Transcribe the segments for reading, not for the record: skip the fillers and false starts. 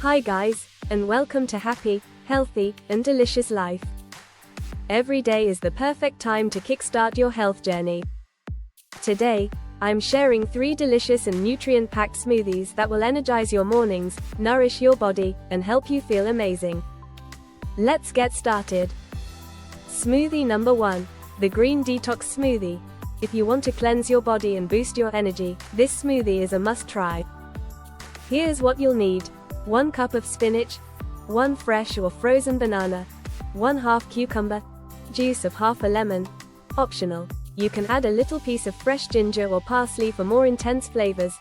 Hi guys, and welcome to Happy, Healthy, and Delicious Life. Every day is the perfect time to kickstart your health journey. Today, I'm sharing 3 delicious and nutrient-packed smoothies that will energize your mornings, nourish your body, and help you feel amazing. Let's get started. Smoothie number 1, the Green Detox Smoothie. If you want to cleanse your body and boost your energy, this smoothie is a must-try. Here's what you'll need. 1 cup of spinach, 1 fresh or frozen banana, 1/2 cucumber, juice of half a lemon. Optional. You can add a little piece of fresh ginger or parsley for more intense flavors.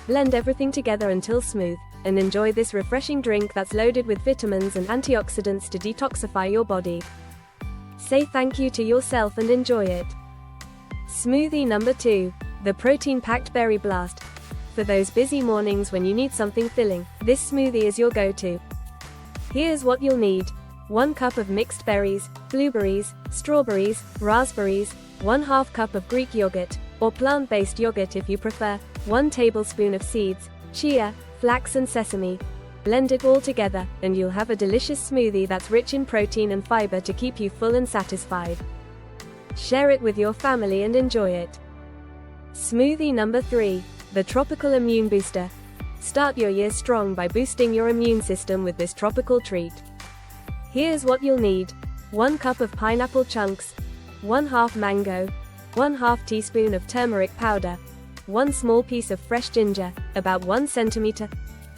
Blend everything together until smooth, and enjoy this refreshing drink that's loaded with vitamins and antioxidants to detoxify your body. Say thank you to yourself and enjoy it. Smoothie number 2, the protein-packed berry blast. For those busy mornings when you need something filling, this smoothie is your go-to. Here's what you'll need. 1 cup of mixed berries, blueberries, strawberries, raspberries, 1/2 cup of Greek yogurt, or plant-based yogurt if you prefer, 1 tablespoon of seeds, chia, flax and sesame. Blend it all together, and you'll have a delicious smoothie that's rich in protein and fiber to keep you full and satisfied. Share it with your family and enjoy it. Smoothie number 3, the Tropical Immune Booster. Start your year strong by boosting your immune system with this tropical treat. Here's what you'll need. 1 cup of pineapple chunks, 1/2 mango, 1/2 teaspoon of turmeric powder, 1 small piece of fresh ginger, about 1 centimeter.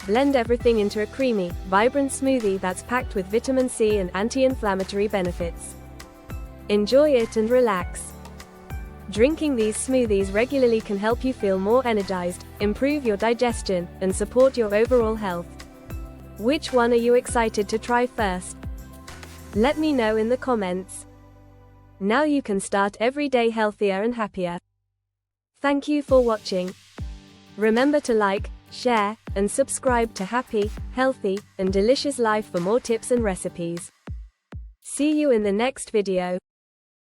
Blend everything into a creamy, vibrant smoothie that's packed with vitamin C and anti-inflammatory benefits. Enjoy it and relax. Drinking these smoothies regularly can help you feel more energized, improve your digestion, and support your overall health. Which one are you excited to try first? Let me know in the comments. Now you can start every day healthier and happier. Thank you for watching. Remember to like, share, and subscribe to Happy, Healthy, and Delicious Life for more tips and recipes. See you in the next video.